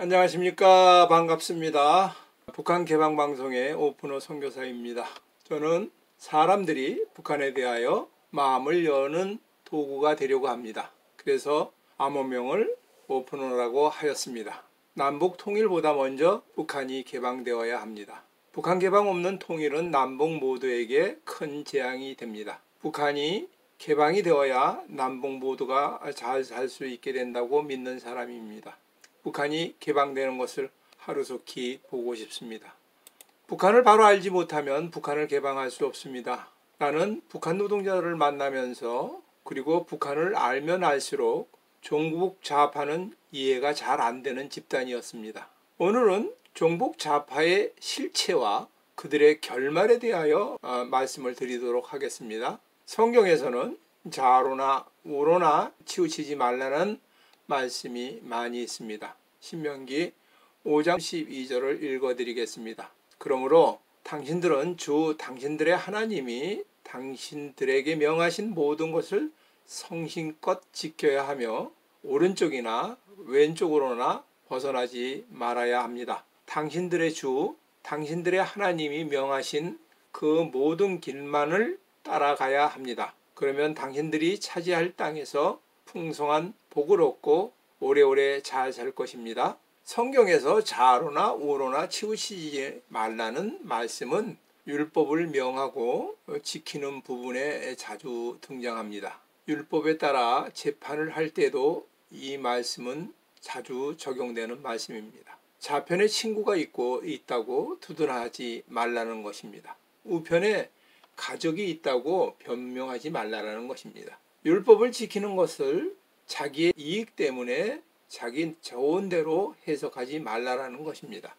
안녕하십니까. 반갑습니다. 북한 개방방송의 오픈호 선교사입니다. 저는 사람들이 북한에 대하여 마음을 여는 도구가 되려고 합니다. 그래서 암호명을 오픈호라고 하였습니다. 남북 통일보다 먼저 북한이 개방되어야 합니다. 북한 개방 없는 통일은 남북 모두에게 큰 재앙이 됩니다. 북한이 개방이 되어야 남북 모두가 잘 살 수 있게 된다고 믿는 사람입니다. 북한이 개방되는 것을 하루속히 보고 싶습니다. 북한을 바로 알지 못하면 북한을 개방할 수 없습니다. 나는 북한 노동자들을 만나면서 그리고 북한을 알면 알수록 종북 좌파는 이해가 잘 안 되는 집단이었습니다. 오늘은 종북 좌파의 실체와 그들의 결말에 대하여 말씀을 드리도록 하겠습니다. 성경에서는 좌로나 우로나 치우치지 말라는 말씀이 많이 있습니다. 신명기 5장 12절을 읽어드리겠습니다. 그러므로 당신들은 주 당신들의 하나님이 당신들에게 명하신 모든 것을 성심껏 지켜야 하며 오른쪽이나 왼쪽으로나 벗어나지 말아야 합니다. 당신들의 주 당신들의 하나님이 명하신 그 모든 길만을 따라가야 합니다. 그러면 당신들이 차지할 땅에서 풍성한 복을 얻고 오래오래 잘 살 것입니다. 성경에서 좌로나 우로나 치우치지 말라는 말씀은 율법을 명하고 지키는 부분에 자주 등장합니다. 율법에 따라 재판을 할 때도 이 말씀은 자주 적용되는 말씀입니다. 좌편에 친구가 있다고 두둔하지 말라는 것입니다. 우편에 가족이 있다고 변명하지 말라는 것입니다. 율법을 지키는 것을 자기의 이익 때문에 자기 좋은 대로 해석하지 말라는 것입니다.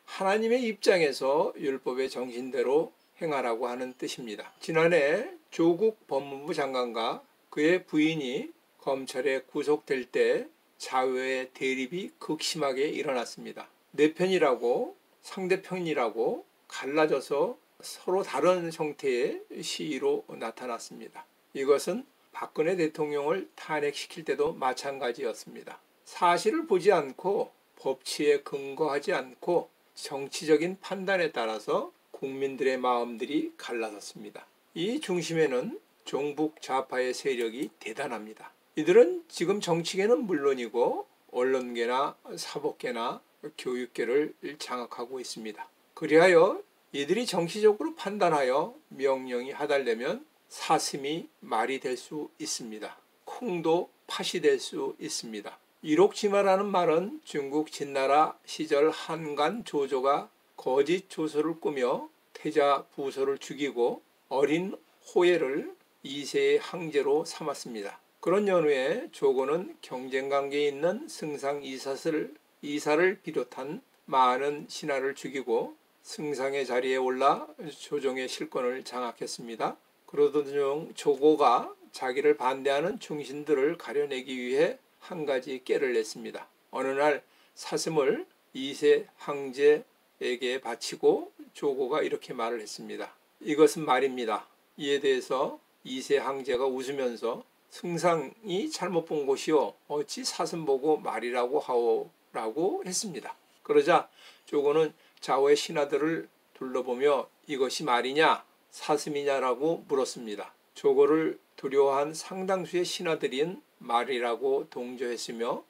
하나님의 입장에서 율법의 정신대로 행하라고 하는 뜻입니다. 지난해 조국 법무부 장관과 그의 부인이 검찰에 구속될 때 좌우의 대립이 극심하게 일어났습니다. 내 편이라고 상대편이라고 갈라져서 서로 다른 형태의 시위로 나타났습니다. 이것은 박근혜 대통령을 탄핵시킬 때도 마찬가지였습니다. 사실을 보지 않고 법치에 근거하지 않고 정치적인 판단에 따라서 국민들의 마음들이 갈라섰습니다. 이 중심에는 종북 좌파의 세력이 대단합니다. 이들은 지금 정치계는 물론이고 언론계나 사법계나 교육계를 장악하고 있습니다. 그리하여 이들이 정치적으로 판단하여 명령이 하달되면 사슴이 말이 될 수 있습니다. 콩도 팥이 될 수 있습니다. 이록지마라는 말은 중국 진나라 시절 한간 조조가 거짓 조서를 꾸며 태자 부소를 죽이고 어린 호예를 2세의 항제로 삼았습니다. 그런 연후에 조고는 경쟁관계에 있는 승상 이사를 비롯한 많은 신하를 죽이고 승상의 자리에 올라 조정의 실권을 장악했습니다. 그러던 중 조고가 자기를 반대하는 중신들을 가려내기 위해 한 가지 깨를 냈습니다. 어느 날 사슴을 2세 항제에게 바치고 조고가 이렇게 말을 했습니다. 이것은 말입니다. 이에 대해서 2세 항제가 웃으면서 승상이 잘못 본 것이요 어찌 사슴 보고 말이라고 하오라고 했습니다. 그러자 조고는 좌우의 신하들을 둘러보며 이것이 말이냐 사슴이냐라고 물었습니다. 조고를 두려워한 상당수의 신하들인 말이라고 동조했으며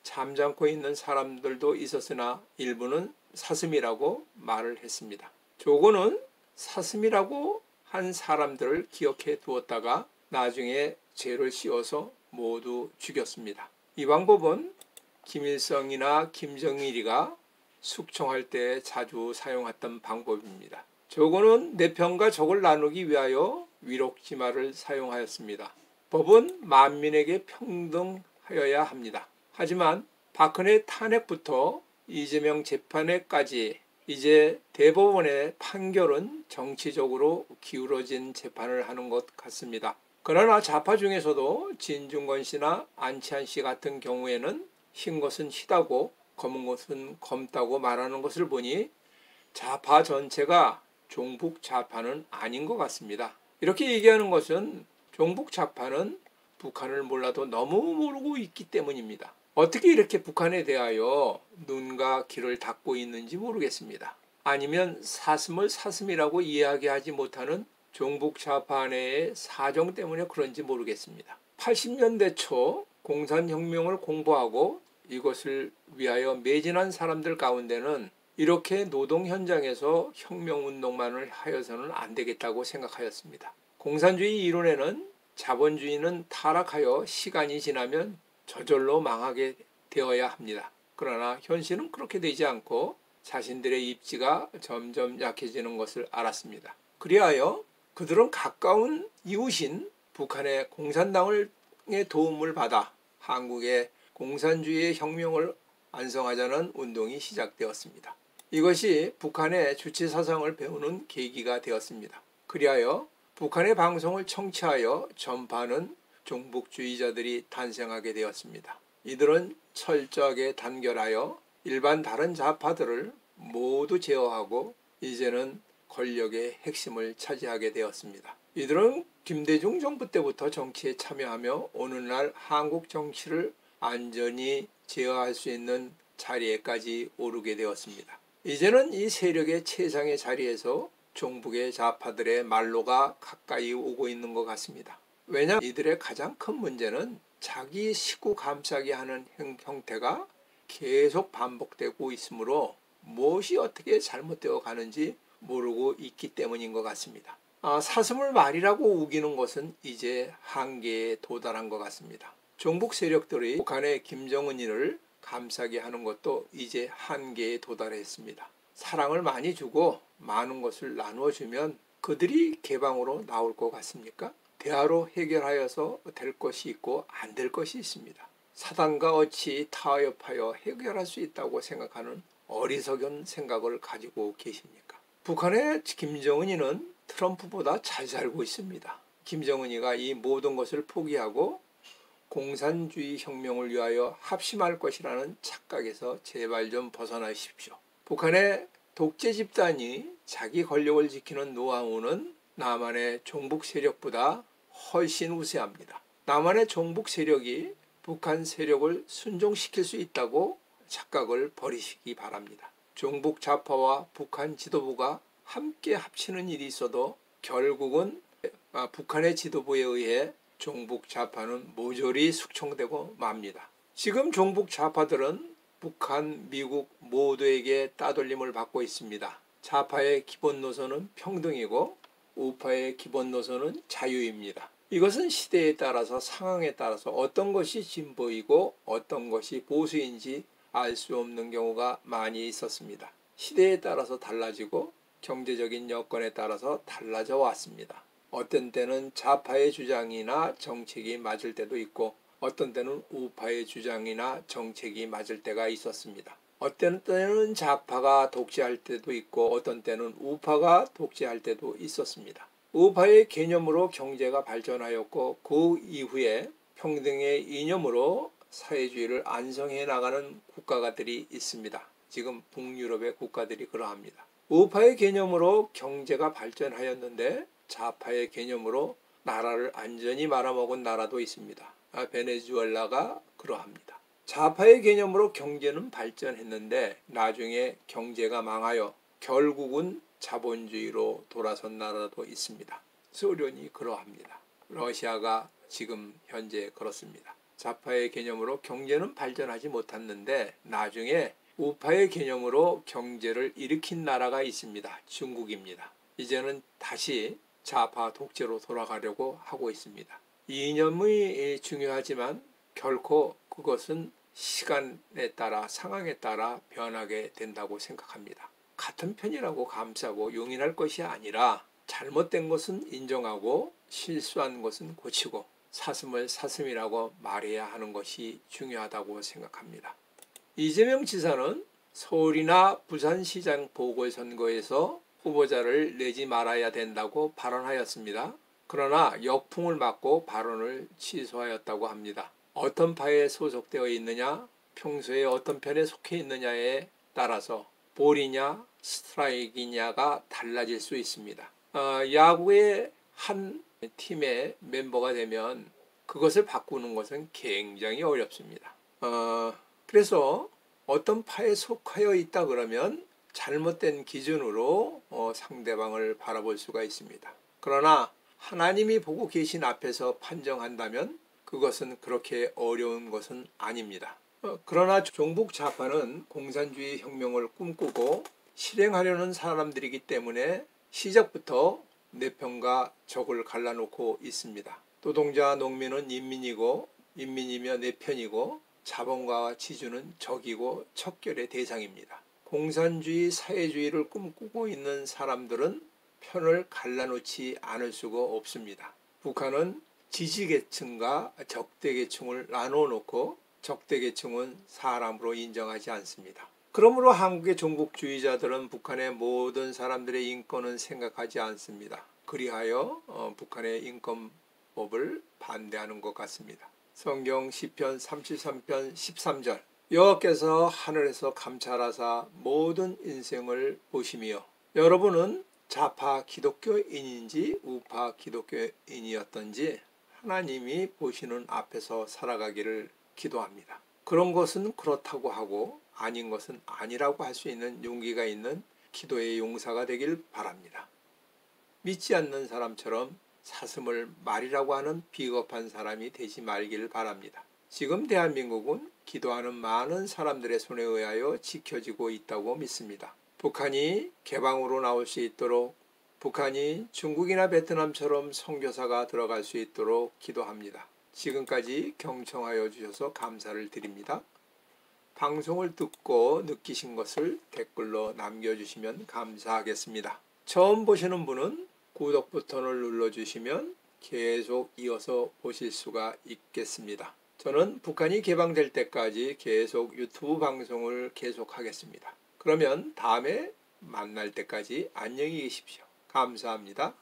잠잠고 있는 사람들도 있었으나 일부는 사슴이라고 말을 했습니다. 조고는 사슴이라고 한 사람들을 기억해 두었다가 나중에 죄를 씌워서 모두 죽였습니다. 이 방법은 김일성이나 김정일이가 숙청할 때 자주 사용했던 방법입니다. 조고는 내 편과 적을 나누기 위하여 위록지마를 사용하였습니다. 법은 만민에게 평등하여야 합니다. 하지만 박근혜 탄핵부터 이재명 재판에까지 이제 대법원의 판결은 정치적으로 기울어진 재판을 하는 것 같습니다. 그러나 좌파 중에서도 진중권 씨나 안치환 씨 같은 경우에는 흰 것은 희다고 검은 것은 검다고 말하는 것을 보니 좌파 전체가 종북 좌파는 아닌 것 같습니다. 이렇게 얘기하는 것은 종북 좌파는 북한을 몰라도 너무 모르고 있기 때문입니다. 어떻게 이렇게 북한에 대하여 눈과 귀를 닫고 있는지 모르겠습니다. 아니면 사슴을 사슴이라고 이야기하지 못하는 종북 좌파 내의 사정 때문에 그런지 모르겠습니다. 80년대 초 공산혁명을 공부하고 이것을 위하여 매진한 사람들 가운데는 이렇게 노동 현장에서 혁명운동만을 하여서는 안 되겠다고 생각하였습니다. 공산주의 이론에는 자본주의는 타락하여 시간이 지나면 저절로 망하게 되어야 합니다. 그러나 현실은 그렇게 되지 않고 자신들의 입지가 점점 약해지는 것을 알았습니다. 그리하여 그들은 가까운 이웃인 북한의 공산당의 도움을 받아 한국의 공산주의의 혁명을 완성하자는 운동이 시작되었습니다. 이것이 북한의 주체사상을 배우는 계기가 되었습니다. 그리하여 북한의 방송을 청취하여 전파하는 종북주의자들이 탄생하게 되었습니다. 이들은 철저하게 단결하여 일반 다른 좌파들을 모두 제어하고 이제는 권력의 핵심을 차지하게 되었습니다. 이들은 김대중 정부 때부터 정치에 참여하며 오늘날 한국 정치를 안전히 제어할 수 있는 자리에까지 오르게 되었습니다. 이제는 이 세력의 최상의 자리에서 종북의 좌파들의 말로가 가까이 오고 있는 것 같습니다. 왜냐하면 이들의 가장 큰 문제는 자기 식구 감싸게 하는 형태가 계속 반복되고 있으므로 무엇이 어떻게 잘못되어 가는지 모르고 있기 때문인 것 같습니다. 사슴을 말이라고 우기는 것은 이제 한계에 도달한 것 같습니다. 종북 세력들이 북한의 김정은이를 감싸게 하는 것도 이제 한계에 도달했습니다. 사랑을 많이 주고 많은 것을 나누어 주면 그들이 개방으로 나올 것 같습니까? 대화로 해결하여서 될 것이 있고 안 될 것이 있습니다. 사단과 어치 타협하여 해결할 수 있다고 생각하는 어리석은 생각을 가지고 계십니까? 북한의 김정은이는 트럼프보다 잘 살고 있습니다. 김정은이가 이 모든 것을 포기하고 공산주의 혁명을 위하여 합심할 것이라는 착각에서 제발 좀 벗어나십시오. 북한의 독재 집단이 자기 권력을 지키는 노하우는 남한의 종북 세력보다 훨씬 우세합니다. 남한의 종북 세력이 북한 세력을 순종시킬 수 있다고 착각을 버리시기 바랍니다. 종북 좌파와 북한 지도부가 함께 합치는 일이 있어도 결국은 북한의 지도부에 의해 종북 좌파는 모조리 숙청되고 맙니다. 지금 종북 좌파들은 북한, 미국 모두에게 따돌림을 받고 있습니다. 좌파의 기본 노선은 평등이고 우파의 기본 노선은 자유입니다. 이것은 시대에 따라서 상황에 따라서 어떤 것이 진보이고 어떤 것이 보수인지 알 수 없는 경우가 많이 있었습니다. 시대에 따라서 달라지고 경제적인 여건에 따라서 달라져 왔습니다. 어떤 때는 좌파의 주장이나 정책이 맞을 때도 있고 어떤 때는 우파의 주장이나 정책이 맞을 때가 있었습니다. 어떤 때는 좌파가 독재할 때도 있고 어떤 때는 우파가 독재할 때도 있었습니다. 우파의 개념으로 경제가 발전하였고 그 이후에 평등의 이념으로 사회주의를 안성해 나가는 국가들이 있습니다. 지금 북유럽의 국가들이 그러합니다. 우파의 개념으로 경제가 발전하였는데 좌파의 개념으로 나라를 안전히 말아먹은 나라도 있습니다. 베네수엘라가 그러합니다. 좌파의 개념으로 경제는 발전했는데 나중에 경제가 망하여 결국은 자본주의로 돌아선 나라도 있습니다. 소련이 그러합니다. 러시아가 지금 현재 그렇습니다. 좌파의 개념으로 경제는 발전하지 못했는데 나중에 우파의 개념으로 경제를 일으킨 나라가 있습니다. 중국입니다. 이제는 다시 좌파 독재로 돌아가려고 하고 있습니다. 이념이 중요하지만 결코 그것은 시간에 따라 상황에 따라 변하게 된다고 생각합니다. 같은 편이라고 감싸고 용인할 것이 아니라 잘못된 것은 인정하고 실수한 것은 고치고 사슴을 사슴이라고 말해야 하는 것이 중요하다고 생각합니다. 이재명 지사는 서울이나 부산시장 보궐선거에서 후보자를 내지 말아야 된다고 발언하였습니다. 그러나 역풍을 맞고 발언을 취소하였다고 합니다. 어떤 파에 소속되어 있느냐, 평소에 어떤 편에 속해 있느냐에 따라서 볼이냐 스트라이크냐가 달라질 수 있습니다. 야구의 한 팀의 멤버가 되면 그것을 바꾸는 것은 굉장히 어렵습니다. 그래서 어떤 파에 속하여 있다 그러면 잘못된 기준으로 상대방을 바라볼 수가 있습니다. 그러나 하나님이 보고 계신 앞에서 판정한다면 그것은 그렇게 어려운 것은 아닙니다. 그러나 종북 좌파는 공산주의 혁명을 꿈꾸고 실행하려는 사람들이기 때문에 시작부터 내 편과 적을 갈라놓고 있습니다. 노동자, 농민은 인민이고 인민이며 내 편이고 자본가와 지주는 적이고 척결의 대상입니다. 공산주의 사회주의를 꿈꾸고 있는 사람들은 편을 갈라놓지 않을 수가 없습니다. 북한은 지지계층과 적대계층을 나눠놓고 적대계층은 사람으로 인정하지 않습니다. 그러므로 한국의 종북주의자들은 북한의 모든 사람들의 인권은 생각하지 않습니다. 그리하여 북한의 인권법을 반대하는 것 같습니다. 성경 시편 33편 13절 여호와께서 하늘에서 감찰하사 모든 인생을 보시며 여러분은 좌파 기독교인인지 우파 기독교인이었던지 하나님이 보시는 앞에서 살아가기를 기도합니다. 그런 것은 그렇다고 하고 아닌 것은 아니라고 할 수 있는 용기가 있는 기도의 용사가 되길 바랍니다. 믿지 않는 사람처럼 사슴을 말이라고 하는 비겁한 사람이 되지 말기를 바랍니다. 지금 대한민국은 기도하는 많은 사람들의 손에 의하여 지켜지고 있다고 믿습니다. 북한이 개방으로 나올 수 있도록 북한이 중국이나 베트남처럼 선교사가 들어갈 수 있도록 기도합니다. 지금까지 경청하여 주셔서 감사를 드립니다. 방송을 듣고 느끼신 것을 댓글로 남겨주시면 감사하겠습니다. 처음 보시는 분은 구독 버튼을 눌러주시면 계속 이어서 보실 수가 있겠습니다. 저는 북한이 개방될 때까지 계속 유튜브 방송을 계속하겠습니다. 그러면 다음에 만날 때까지 안녕히 계십시오. 감사합니다.